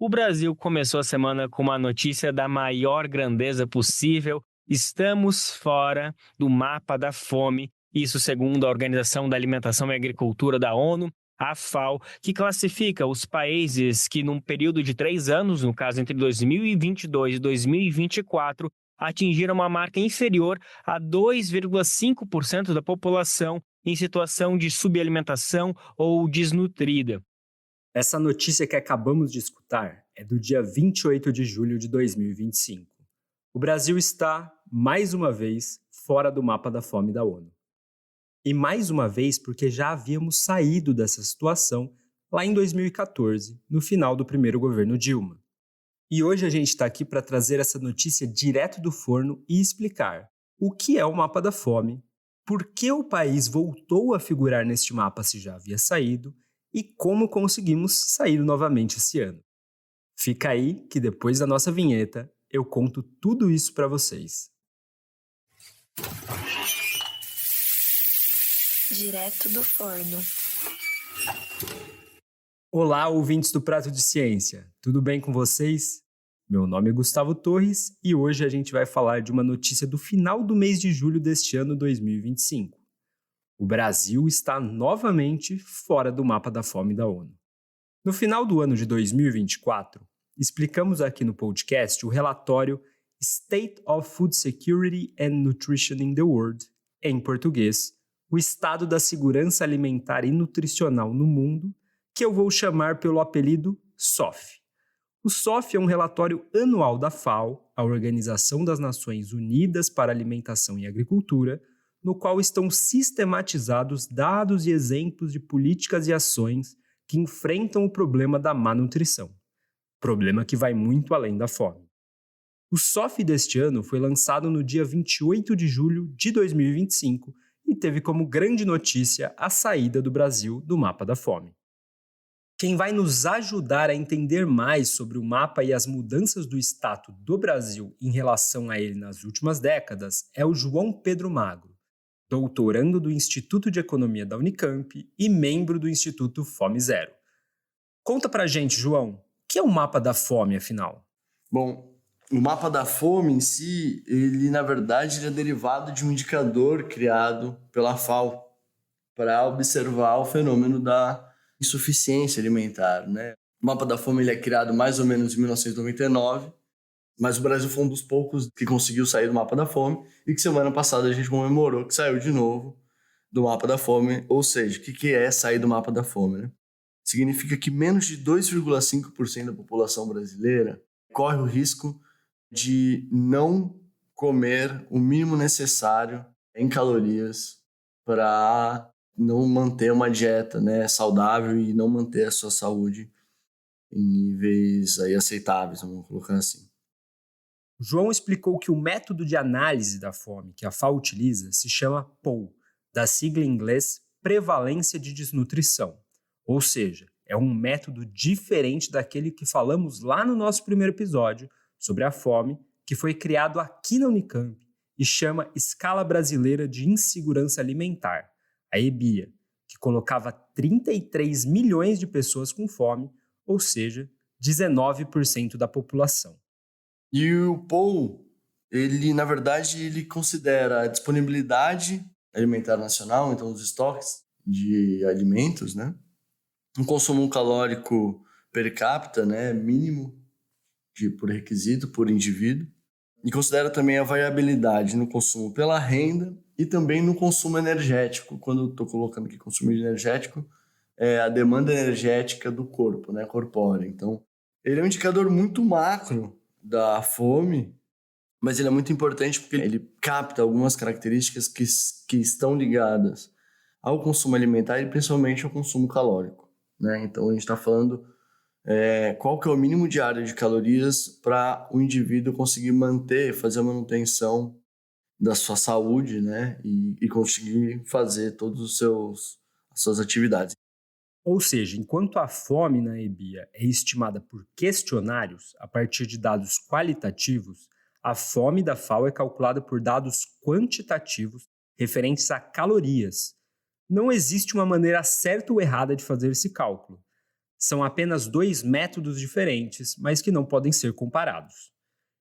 O Brasil começou a semana com uma notícia da maior grandeza possível. Estamos fora do mapa da fome, isso segundo a Organização da Alimentação e Agricultura da ONU, a FAO, que classifica os países que, num período de 3 anos, no caso entre 2022 e 2024, atingiram uma marca inferior a 2,5% da população em situação de subalimentação ou desnutrida. Essa notícia que acabamos de escutar é do dia 28 de julho de 2025. O Brasil está, mais uma vez, fora do mapa da fome da ONU. E mais uma vez porque já havíamos saído dessa situação lá em 2014, no final do primeiro governo Dilma. E hoje a gente está aqui para trazer essa notícia direto do forno e explicar o que é o mapa da fome, por que o país voltou a figurar neste mapa se já havia saído e como conseguimos sair novamente esse ano. Fica aí que depois da nossa vinheta eu conto tudo isso para vocês. Direto do forno. Olá, ouvintes do Prato de Ciência, tudo bem com vocês? Meu nome é Gustavo Torres e hoje a gente vai falar de uma notícia do final do mês de julho deste ano 2025. O Brasil está novamente fora do mapa da fome da ONU. No final do ano de 2024, explicamos aqui no podcast o relatório State of Food Security and Nutrition in the World, em português, o estado da segurança alimentar e nutricional no mundo, que eu vou chamar pelo apelido SOF. O SOF é um relatório anual da FAO, a Organização das Nações Unidas para a Alimentação e Agricultura, no qual estão sistematizados dados e exemplos de políticas e ações que enfrentam o problema da má nutrição, problema que vai muito além da fome. O SOF deste ano foi lançado no dia 28 de julho de 2025 e teve como grande notícia a saída do Brasil do mapa da fome. Quem vai nos ajudar a entender mais sobre o mapa e as mudanças do status do Brasil em relação a ele nas últimas décadas é o João Pedro Magro, doutorando do Instituto de Economia da Unicamp e membro do Instituto Fome Zero. Conta pra gente, João, o que é o mapa da fome, afinal? Bom, o mapa da fome em si, ele na verdade é derivado de um indicador criado pela FAO para observar o fenômeno da insuficiência alimentar, né? O mapa da fome ele é criado mais ou menos em 1999, mas o Brasil foi um dos poucos que conseguiu sair do mapa da fome e que semana passada a gente comemorou que saiu de novo do mapa da fome. Ou seja, o que é sair do mapa da fome, né? Significa que menos de 2,5% da população brasileira corre o risco de não comer o mínimo necessário em calorias para não manter uma dieta, né, saudável e não manter a sua saúde em níveis aí aceitáveis, vamos colocar assim. O João explicou que o método de análise da fome que a FAO utiliza se chama POU, da sigla em inglês Prevalência de Desnutrição, ou seja, é um método diferente daquele que falamos lá no nosso primeiro episódio sobre a fome, que foi criado aqui na Unicamp e chama Escala Brasileira de Insegurança Alimentar, a EBIA, que colocava 33 milhões de pessoas com fome, ou seja, 19% da população. E o POU, ele na verdade ele considera a disponibilidade alimentar nacional, então os estoques de alimentos, né? Um consumo calórico per capita, né, mínimo por requisito, por indivíduo, e considera também a variabilidade no consumo pela renda e também no consumo energético. Quando eu estou colocando aqui consumo energético, é a demanda energética do corpo, né, corpórea. Então, ele é um indicador muito macro da fome, mas ele é muito importante porque ele capta algumas características que estão ligadas ao consumo alimentar e principalmente ao consumo calórico, né? Então, a gente está falando qual que é o mínimo diário de calorias para o indivíduo conseguir fazer a manutenção da sua saúde, né? E conseguir fazer todas as suas atividades. Ou seja, enquanto a fome na EBIA é estimada por questionários a partir de dados qualitativos, a fome da FAO é calculada por dados quantitativos referentes a calorias. Não existe uma maneira certa ou errada de fazer esse cálculo. São apenas 2 métodos diferentes, mas que não podem ser comparados.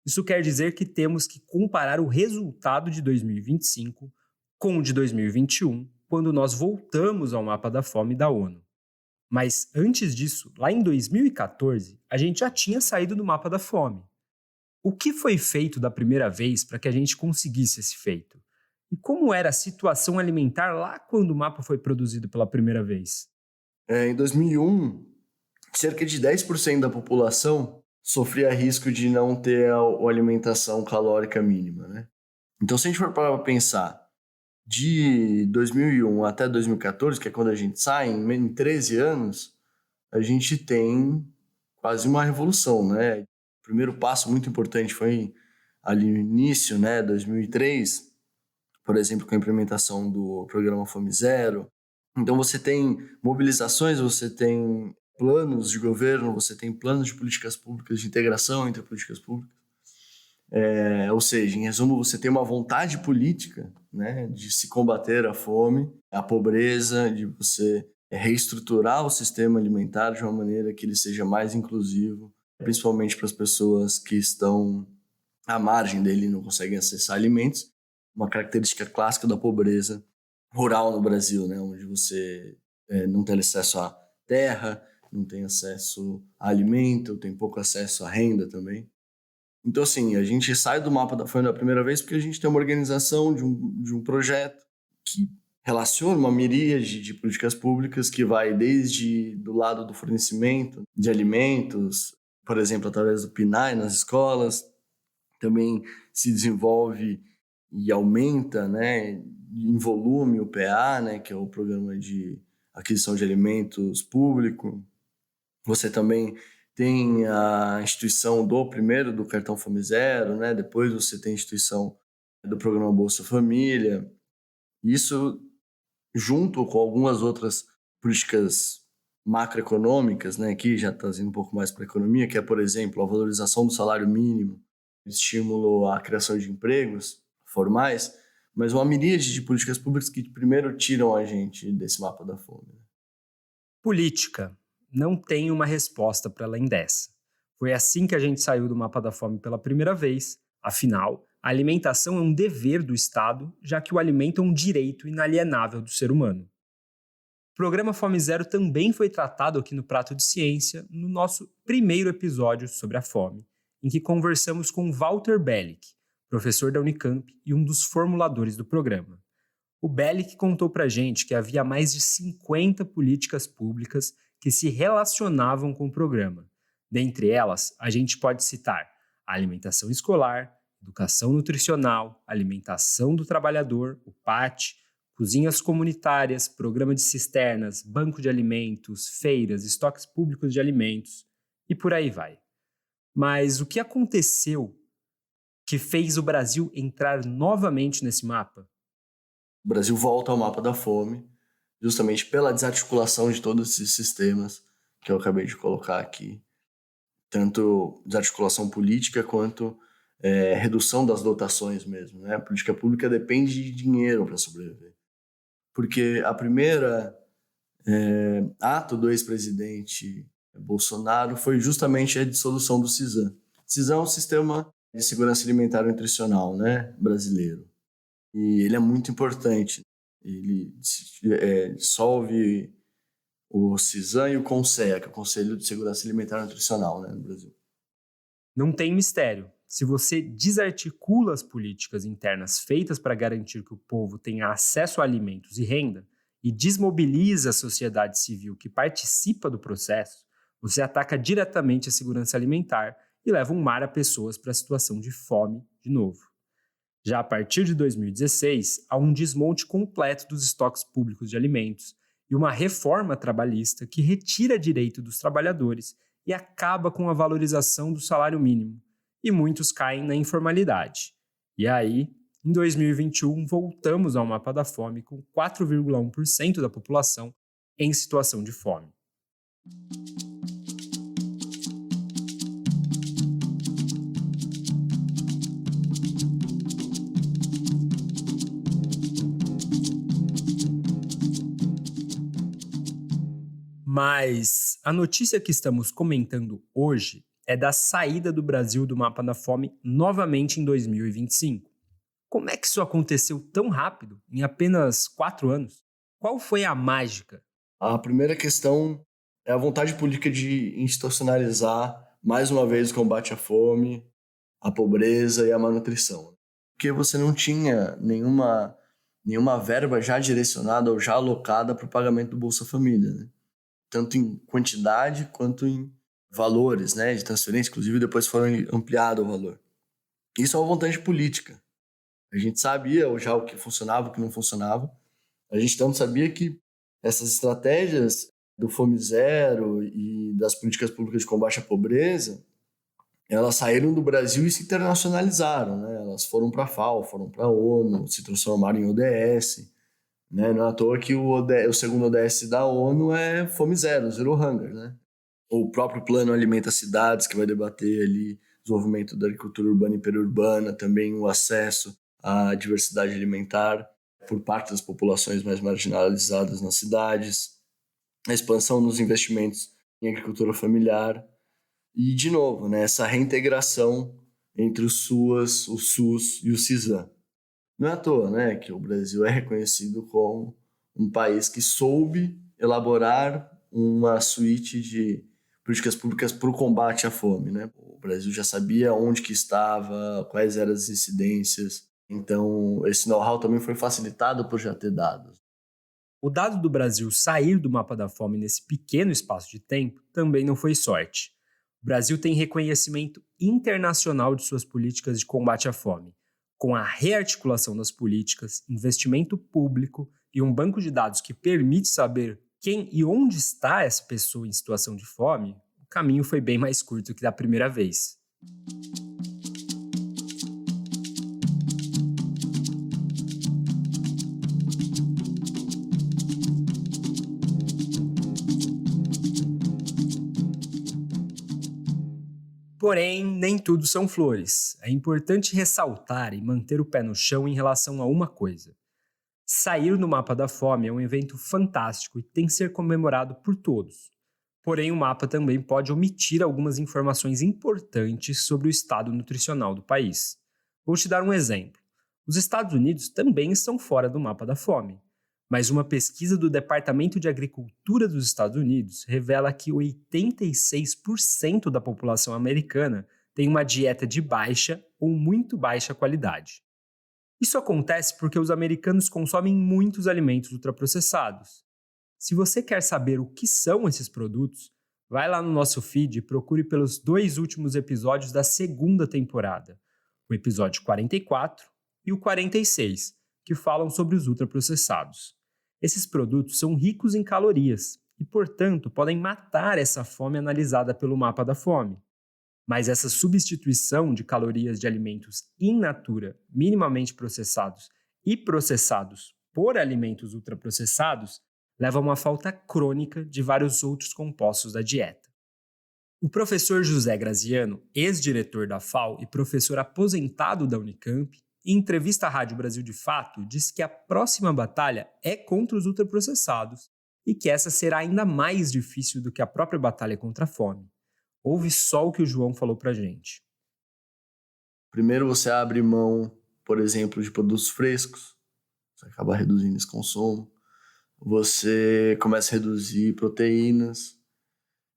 Isso quer dizer que temos que comparar o resultado de 2025 com o de 2021, quando nós voltamos ao mapa da fome da ONU. Mas antes disso, lá em 2014, a gente já tinha saído do mapa da fome. O que foi feito da primeira vez para que a gente conseguisse esse feito? E como era a situação alimentar lá quando o mapa foi produzido pela primeira vez? Em 2001, cerca de 10% da população sofria risco de não ter a alimentação calórica mínima, né? Então, se a gente for para pensar, de 2001 até 2014, que é quando a gente sai, em 13 anos, a gente tem quase uma revolução, né? O primeiro passo muito importante foi ali no início, né, 2003, por exemplo, com a implementação do programa Fome Zero. Então você tem mobilizações, você tem planos de governo, você tem planos de políticas públicas, de integração entre políticas públicas. Ou seja, em resumo, você tem uma vontade política, né, de se combater a fome, a pobreza, de você reestruturar o sistema alimentar de uma maneira que ele seja mais inclusivo, principalmente para as pessoas que estão à margem dele e não conseguem acessar alimentos. Uma característica clássica da pobreza rural no Brasil, né, onde você não tem acesso à terra, não tem acesso a alimento, tem pouco acesso à renda também. Então, assim, a gente sai do mapa da fome da primeira vez porque a gente tem uma organização de um projeto que relaciona uma miríade de políticas públicas que vai desde do lado do fornecimento de alimentos, por exemplo, através do PNAE nas escolas, também se desenvolve e aumenta, né, em volume o PA, né, que é o Programa de Aquisição de Alimentos Público. Você também tem a instituição do Cartão Fome Zero, né, depois você tem a instituição do Programa Bolsa Família. Isso, junto com algumas outras políticas macroeconômicas, né, que já trazendo um pouco mais para a economia, que é, por exemplo, a valorização do salário mínimo, estímulo à criação de empregos formais, mas uma miríade de políticas públicas que primeiro tiram a gente desse mapa da fome. Política. Não tem uma resposta para além dessa. Foi assim que a gente saiu do mapa da fome pela primeira vez. Afinal, a alimentação é um dever do Estado, já que o alimento é um direito inalienável do ser humano. O programa Fome Zero também foi tratado aqui no Prato de Ciência, no nosso primeiro episódio sobre a fome, em que conversamos com Walter Bellick, professor da Unicamp e um dos formuladores do programa. O Bellick contou pra gente que havia mais de 50 políticas públicas que se relacionavam com o programa. Dentre elas, a gente pode citar a alimentação escolar, educação nutricional, alimentação do trabalhador, o PAT, cozinhas comunitárias, programa de cisternas, banco de alimentos, feiras, estoques públicos de alimentos e por aí vai. Mas o que aconteceu que fez o Brasil entrar novamente nesse mapa? O Brasil volta ao mapa da fome, justamente pela desarticulação de todos esses sistemas que eu acabei de colocar aqui. Tanto desarticulação política quanto redução das dotações mesmo, né? A política pública depende de dinheiro para sobreviver. Porque a primeira ato do ex-presidente Bolsonaro foi justamente a dissolução do CISAM. CISAM é um sistema de segurança alimentar e nutricional, né, brasileiro. E ele é muito importante. Ele dissolve o CISAM e o CONSEA, que é o Conselho de Segurança Alimentar e Nutricional, né, no Brasil. Não tem mistério. Se você desarticula as políticas internas feitas para garantir que o povo tenha acesso a alimentos e renda e desmobiliza a sociedade civil que participa do processo, você ataca diretamente a segurança alimentar e leva um mar a pessoas para a situação de fome de novo. Já a partir de 2016, há um desmonte completo dos estoques públicos de alimentos e uma reforma trabalhista que retira direito dos trabalhadores e acaba com a valorização do salário mínimo, e muitos caem na informalidade. E aí, em 2021, voltamos ao mapa da fome com 4,1% da população em situação de fome. Mas A notícia que estamos comentando hoje é da saída do Brasil do mapa da fome novamente em 2025. Como é que isso aconteceu tão rápido, em apenas 4 anos? Qual foi a mágica? A primeira questão é a vontade política de institucionalizar mais uma vez o combate à fome, à pobreza e à malnutrição. Porque você não tinha nenhuma verba já direcionada ou já alocada para o pagamento do Bolsa Família, né? Tanto em quantidade quanto em valores, né, de transferência, inclusive depois foram ampliado o valor. Isso é uma vontade política. A gente sabia já o que funcionava, o que não funcionava. A gente tanto sabia que essas estratégias do Fome Zero e das políticas públicas de combate à pobreza, elas saíram do Brasil e se internacionalizaram, né? Elas foram para a FAO, foram para a ONU, se transformaram em ODS, né? Não é à toa que o segundo ODS da ONU é Fome Zero, Zero Hunger, né? O próprio Plano Alimenta Cidades, que vai debater ali desenvolvimento da agricultura urbana e periurbana, também o acesso à diversidade alimentar por parte das populações mais marginalizadas nas cidades, a expansão nos investimentos em agricultura familiar e, de novo, né, essa reintegração entre o SUS e o CISAM. Não é à toa, né, que o Brasil é reconhecido como um país que soube elaborar uma suíte de políticas públicas para o combate à fome, né? O Brasil já sabia onde que estava, quais eram as incidências. Então, esse know-how também foi facilitado por já ter dados. O dado do Brasil sair do mapa da fome nesse pequeno espaço de tempo também não foi sorte. O Brasil tem reconhecimento internacional de suas políticas de combate à fome, com a rearticulação das políticas, investimento público e um banco de dados que permite saber quem e onde está essa pessoa em situação de fome, o caminho foi bem mais curto que da primeira vez. Porém, nem tudo são flores. É importante ressaltar e manter o pé no chão em relação a uma coisa. Sair no mapa da fome é um evento fantástico e tem que ser comemorado por todos. Porém, o mapa também pode omitir algumas informações importantes sobre o estado nutricional do país. Vou te dar um exemplo. Os Estados Unidos também estão fora do mapa da fome, mas uma pesquisa do Departamento de Agricultura dos Estados Unidos revela que 86% da população americana tem uma dieta de baixa ou muito baixa qualidade. Isso acontece porque os americanos consomem muitos alimentos ultraprocessados. Se você quer saber o que são esses produtos, vai lá no nosso feed e procure pelos 2 últimos episódios da segunda temporada, o episódio 44 e o 46, que falam sobre os ultraprocessados. Esses produtos são ricos em calorias e, portanto, podem matar essa fome analisada pelo mapa da fome. Mas essa substituição de calorias de alimentos in natura, minimamente processados e processados por alimentos ultraprocessados, leva a uma falta crônica de vários outros compostos da dieta. O professor José Graziano, ex-diretor da FAO e professor aposentado da Unicamp, em entrevista à Rádio Brasil de Fato, disse que a próxima batalha é contra os ultraprocessados e que essa será ainda mais difícil do que a própria batalha contra a fome. Ouve só o que o João falou pra gente. Primeiro você abre mão, por exemplo, de produtos frescos, você acaba reduzindo esse consumo. Você começa a reduzir proteínas.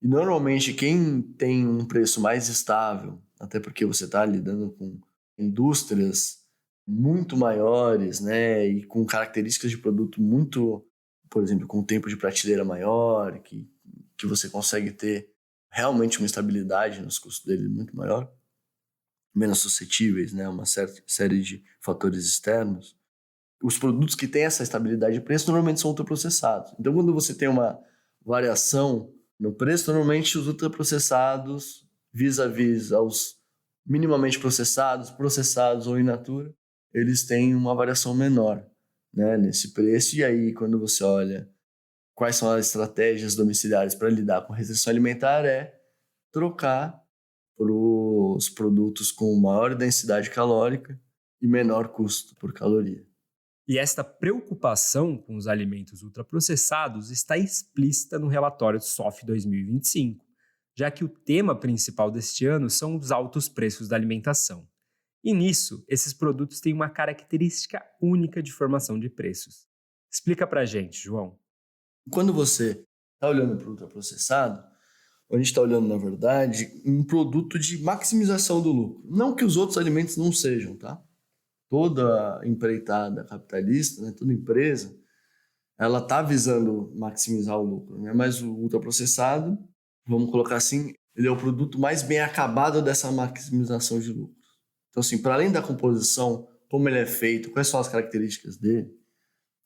E normalmente quem tem um preço mais estável, até porque você está lidando com indústrias muito maiores, né, e com características de produto muito, por exemplo, com tempo de prateleira maior, que você consegue ter realmente uma estabilidade nos custos dele muito maior, menos suscetíveis, né, a uma série de fatores externos. Os produtos que têm essa estabilidade de preço normalmente são ultraprocessados. Então, quando você tem uma variação no preço, normalmente os ultraprocessados, vis-à-vis aos minimamente processados ou in natura, eles têm uma variação menor, né, nesse preço. E aí, quando você olha quais são as estratégias domiciliares para lidar com restrição alimentar, é trocar para os produtos com maior densidade calórica e menor custo por caloria. E esta preocupação com os alimentos ultraprocessados está explícita no relatório SOF 2025, já que o tema principal deste ano são os altos preços da alimentação. E nisso, esses produtos têm uma característica única de formação de preços. Explica pra gente, João. Quando você está olhando para o ultraprocessado, a gente está olhando, na verdade, um produto de maximização do lucro. Não que os outros alimentos não sejam, tá? Toda empreitada capitalista, né, toda empresa, ela está visando maximizar o lucro, né? Mas o ultraprocessado, vamos colocar assim, ele é o produto mais bem acabado dessa maximização de lucro. Então, assim, para além da composição, como ele é feito, quais são as características dele,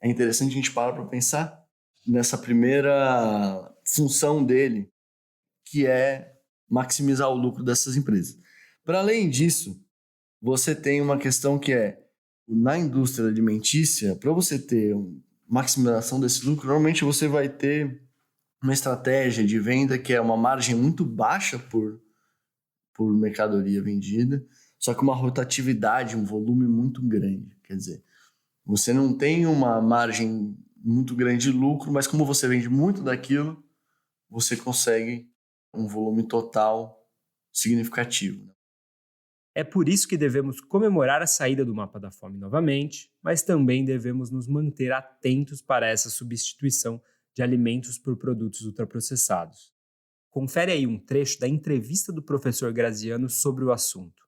é interessante a gente parar para pensar nessa primeira função dele, que é maximizar o lucro dessas empresas. Para além disso, você tem uma questão que é, na indústria alimentícia, para você ter maximização desse lucro, normalmente você vai ter uma estratégia de venda que é uma margem muito baixa por mercadoria vendida, só que uma rotatividade, um volume muito grande. Quer dizer, você não tem uma margem muito grande de lucro, mas como você vende muito daquilo, você consegue um volume total significativo. É por isso que devemos comemorar a saída do mapa da fome novamente, mas também devemos nos manter atentos para essa substituição de alimentos por produtos ultraprocessados. Confere aí um trecho da entrevista do professor Graziano sobre o assunto.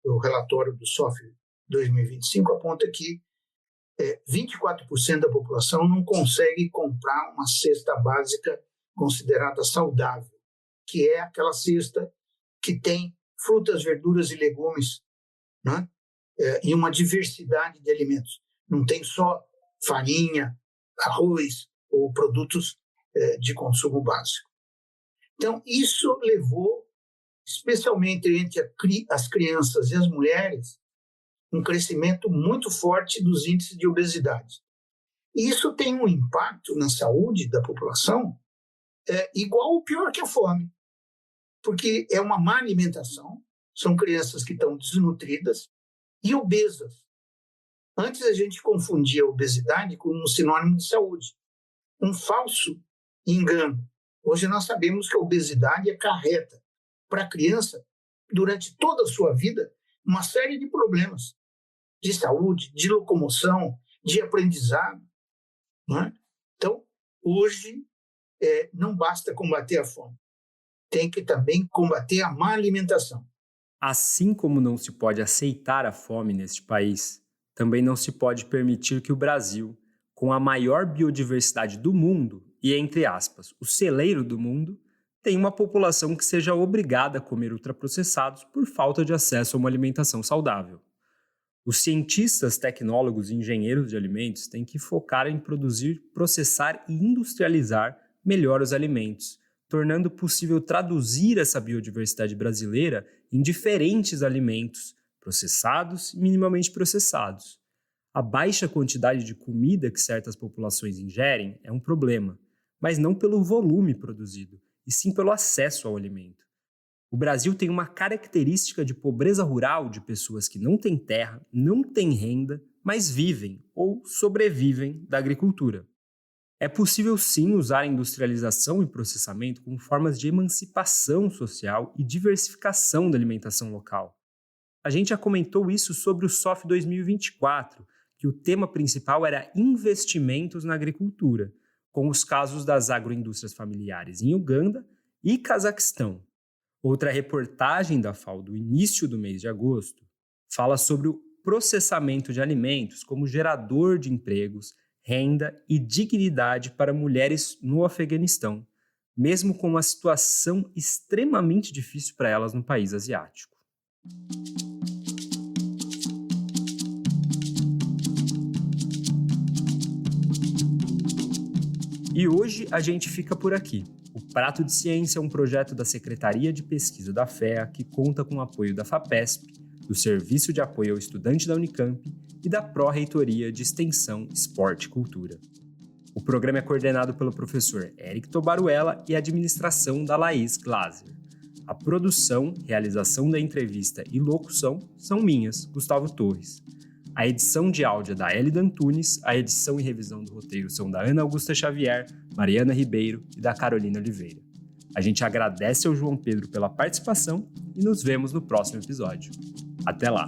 O relatório do SOF 2025 aponta que 24% da população não consegue comprar uma cesta básica considerada saudável, que é aquela cesta que tem frutas, verduras e legumes, né? E uma diversidade de alimentos. Não tem só farinha, arroz ou produtos de consumo básico. Então, isso levou, especialmente entre as crianças e as mulheres, um crescimento muito forte dos índices de obesidade. E isso tem um impacto na saúde da população igual ou pior que a fome, porque é uma má alimentação, são crianças que estão desnutridas e obesas. Antes a gente confundia a obesidade com um sinônimo de saúde, um falso engano. Hoje nós sabemos que a obesidade acarreta para a criança, durante toda a sua vida, uma série de problemas de saúde, de locomoção, de aprendizado. Não é? Então, hoje, não basta combater a fome, tem que também combater a má alimentação. Assim como não se pode aceitar a fome neste país, também não se pode permitir que o Brasil, com a maior biodiversidade do mundo e, entre aspas, o celeiro do mundo, tenha uma população que seja obrigada a comer ultraprocessados por falta de acesso a uma alimentação saudável. Os cientistas, tecnólogos e engenheiros de alimentos têm que focar em produzir, processar e industrializar melhor os alimentos, tornando possível traduzir essa biodiversidade brasileira em diferentes alimentos, processados e minimamente processados. A baixa quantidade de comida que certas populações ingerem é um problema, mas não pelo volume produzido, e sim pelo acesso ao alimento. O Brasil tem uma característica de pobreza rural de pessoas que não têm terra, não têm renda, mas vivem ou sobrevivem da agricultura. É possível sim usar a industrialização e processamento como formas de emancipação social e diversificação da alimentação local. A gente já comentou isso sobre o SOF 2024, que o tema principal era investimentos na agricultura, com os casos das agroindústrias familiares em Uganda e Cazaquistão. Outra reportagem da FAO do início do mês de agosto fala sobre o processamento de alimentos como gerador de empregos, renda e dignidade para mulheres no Afeganistão, mesmo com uma situação extremamente difícil para elas no país asiático. E hoje a gente fica por aqui. O Prato de Ciência é um projeto da Secretaria de Pesquisa da FEA que conta com o apoio da FAPESP, do Serviço de Apoio ao Estudante da Unicamp e da Pró-Reitoria de Extensão, Esporte e Cultura. O programa é coordenado pelo professor Eric Tobaruela e a administração da Laís Glaser. A produção, realização da entrevista e locução são minhas, Gustavo Torres. A edição de áudio é da Elida Antunes, a edição e revisão do roteiro são da Ana Augusta Xavier, Mariana Ribeiro e da Carolina Oliveira. A gente agradece ao João Pedro pela participação e nos vemos no próximo episódio. Até lá!